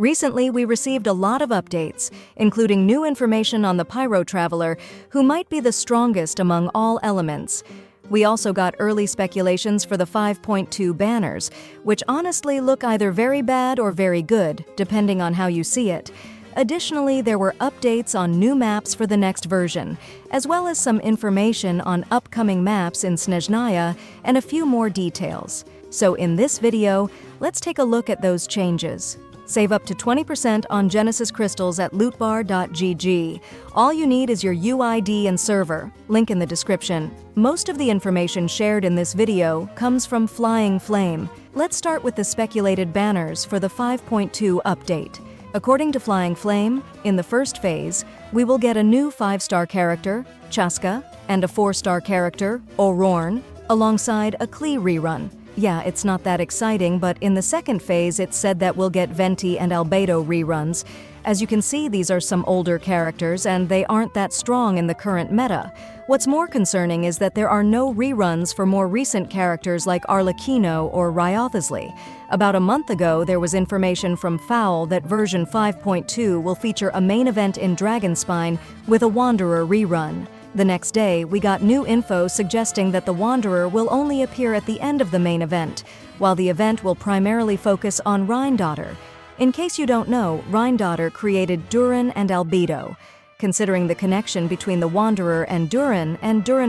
Recently, we received a lot of updates, including new information on the Pyro Traveler, who might be the strongest among all elements. We also got early speculations for the 5.2 banners, which honestly look either very bad or very good, depending on how you see it. Additionally, there were updates on new maps for the next version, as well as some information on upcoming maps in Snezhnaya and a few more details. So in this video, let's take a look at those changes. Save up to 20% on Genesis crystals at lootbar.gg. All you need is your UID and server, link in the description. Most of the information shared in this video comes from Flying Flame. Let's start with the speculated banners for the 5.2 update. According to Flying Flame, in the first phase, we will get a new 5-star character, Chasca, and a 4-star character, Ororn, alongside a Klee rerun. Yeah, it's not that exciting, but in the second phase it said that we'll get Venti and Albedo reruns. As you can see, these are some older characters and they aren't that strong in the current meta. What's more concerning is that there are no reruns for more recent characters like Arlecchino or Wriothesley. About a month ago, there was information from Fowl that version 5.2 will feature a main event in Dragonspine with a Wanderer rerun. The next day, we got new info suggesting that the Wanderer will only appear at the end of the main event, while the event will primarily focus on Rheindotter. In case you don't know, Rheindotter created Durin and Albedo. Considering the connection between the Wanderer and Durin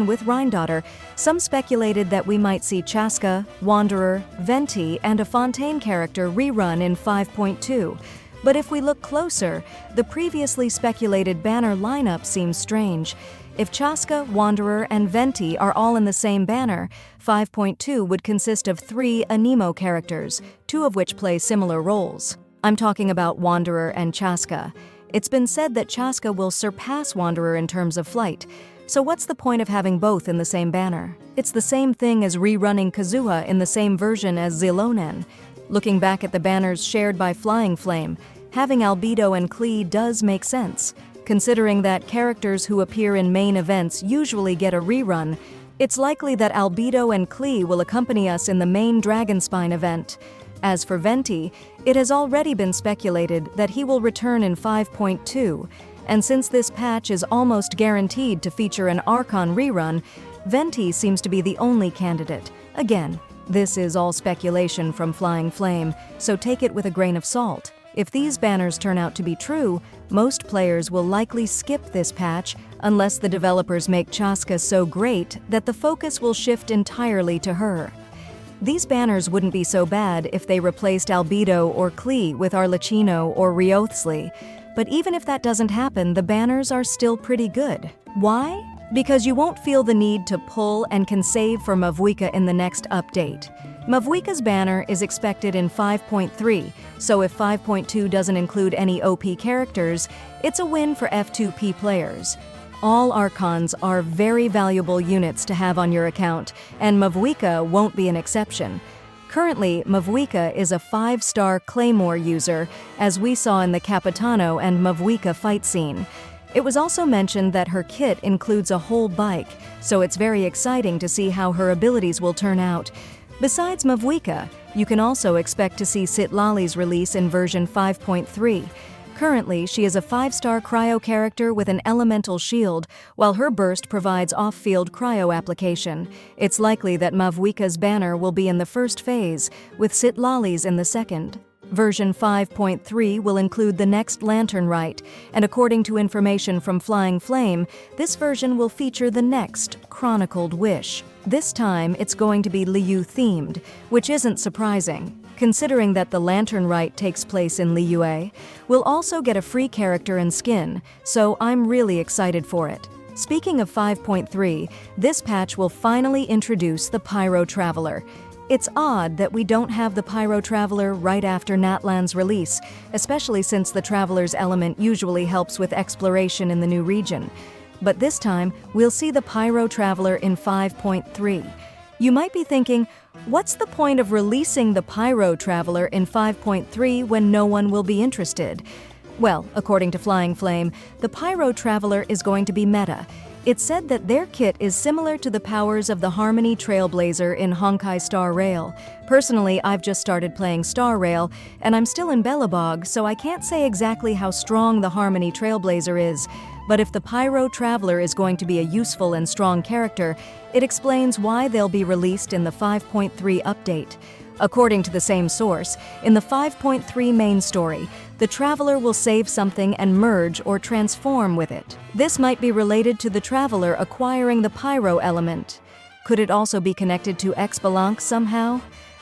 with Rheindotter, some speculated that we might see Chasca, Wanderer, Venti, and a Fontaine character rerun in 5.2. But if we look closer, the previously speculated banner lineup seems strange. If Chasca, Wanderer, and Venti are all in the same banner, 5.2 would consist of 3 Anemo characters, 2 of which play similar roles. I'm talking about Wanderer and Chasca. It's been said that Chasca will surpass Wanderer in terms of flight. So what's the point of having both in the same banner? It's the same thing as rerunning Kazuha in the same version as Zilonen. Looking back at the banners shared by Flying Flame, having Albedo and Klee does make sense. Considering that characters who appear in main events usually get a rerun, it's likely that Albedo and Klee will accompany us in the main Dragonspine event. As for Venti, it has already been speculated that he will return in 5.2, and since this patch is almost guaranteed to feature an Archon rerun, Venti seems to be the only candidate. Again, this is all speculation from Flying Flame, so take it with a grain of salt. If these banners turn out to be true, most players will likely skip this patch unless the developers make Chasca so great that the focus will shift entirely to her. These banners wouldn't be so bad if they replaced Albedo or Klee with Arlecchino or Wriothesley, but even if that doesn't happen, the banners are still pretty good. Why? Because you won't feel the need to pull and can save for Mavuika in the next update. Mavuika's banner is expected in 5.3, so if 5.2 doesn't include any OP characters, it's a win for F2P players. All Archons are very valuable units to have on your account, and Mavuika won't be an exception. Currently, Mavuika is a 5-star Claymore user, as we saw in the Capitano and Mavuika fight scene. It was also mentioned that her kit includes a whole bike, so it's very exciting to see how her abilities will turn out. Besides Mavuika, you can also expect to see Citlali's release in version 5.3. Currently, she is a 5-star cryo character with an elemental shield, while her burst provides off-field cryo application. It's likely that Mavuika's banner will be in the first phase, with Citlali's in the second. Version 5.3 will include the next Lantern Rite, and according to information from Flying Flame, this version will feature the next Chronicled Wish. This time, it's going to be Liyue-themed, which isn't surprising. Considering that the Lantern Rite takes place in Liyue, we'll also get a free character and skin, so I'm really excited for it. Speaking of 5.3, this patch will finally introduce the Pyro Traveler. It's odd that we don't have the Pyro Traveler right after Natlan's release, especially since the Traveler's element usually helps with exploration in the new region. But this time, we'll see the Pyro Traveler in 5.3. You might be thinking, what's the point of releasing the Pyro Traveler in 5.3 when no one will be interested? Well, according to Flying Flame, the Pyro Traveler is going to be meta. It's said that their kit is similar to the powers of the Harmony Trailblazer in Honkai Star Rail. Personally, I've just started playing Star Rail, and I'm still in Belobog, so I can't say exactly how strong the Harmony Trailblazer is. But if the Pyro Traveler is going to be a useful and strong character, it explains why they'll be released in the 5.3 update. According to the same source, in the 5.3 main story, the Traveler will save something and merge or transform with it. This might be related to the Traveler acquiring the Pyro element. Could it also be connected to Xbalanque somehow?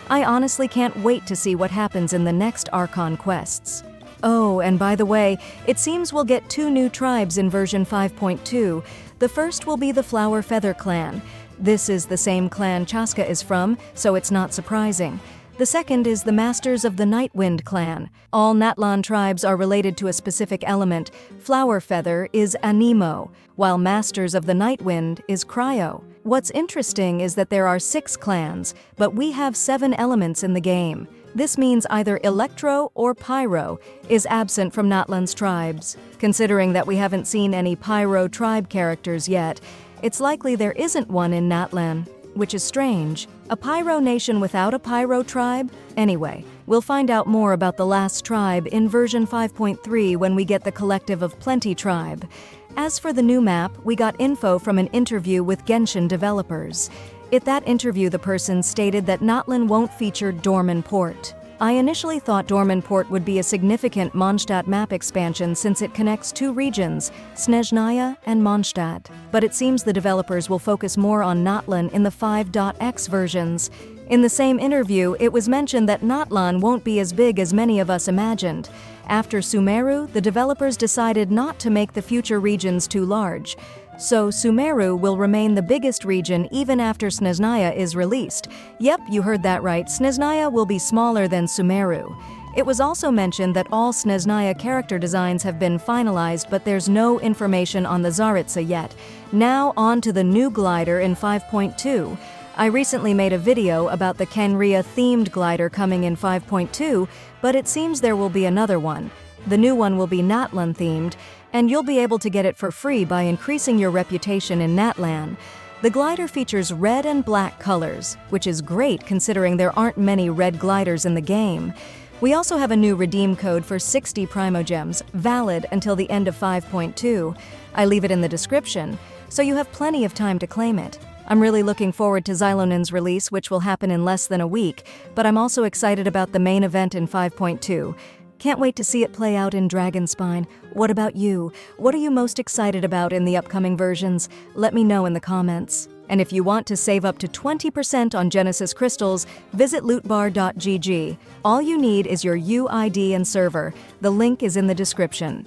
I honestly can't wait to see what happens in the next Archon quests. Oh, and by the way, it seems we'll get 2 new tribes in version 5.2. The first will be the Flower Feather clan. This is the same clan Chasca is from, so it's not surprising. The second is the Masters of the Nightwind clan. All Natlan tribes are related to a specific element. Flower Feather is Anemo, while Masters of the Nightwind is Cryo. What's interesting is that there are 6 clans, but we have 7 elements in the game. This means either Electro or Pyro is absent from Natlan's tribes. Considering that we haven't seen any Pyro tribe characters yet, it's likely there isn't one in Natlan, which is strange. A Pyro nation without a Pyro tribe? Anyway, we'll find out more about the last tribe in version 5.3 when we get the Collective of Plenty tribe. As for the new map, we got info from an interview with Genshin developers. In that interview, the person stated that Natlan won't feature Dorman Port. I initially thought Dorman Port would be a significant Mondstadt map expansion since it connects 2 regions, Snezhnaya and Mondstadt. But it seems the developers will focus more on Natlan in the 5.x versions. In the same interview, it was mentioned that Natlan won't be as big as many of us imagined. After Sumeru, the developers decided not to make the future regions too large. So Sumeru will remain the biggest region even after Snezhnaya is released. Yep, you heard that right, Snezhnaya will be smaller than Sumeru. It was also mentioned that all Snezhnaya character designs have been finalized, but there's no information on the Tsaritsa yet. Now on to the new glider in 5.2. I recently made a video about the Kenria-themed glider coming in 5.2, but it seems there will be another one. The new one will be Natlan-themed, and you'll be able to get it for free by increasing your reputation in Natlan. The glider features red and black colors, which is great considering there aren't many red gliders in the game. We also have a new redeem code for 60 Primogems, valid until the end of 5.2. I leave it in the description, so you have plenty of time to claim it. I'm really looking forward to Xilonin's release, which will happen in less than a week, but I'm also excited about the main event in 5.2. Can't wait to see it play out in Dragonspine. What about you? What are you most excited about in the upcoming versions? Let me know in the comments. And if you want to save up to 20% on Genesis crystals, visit lootbar.gg. All you need is your UID and server. The link is in the description.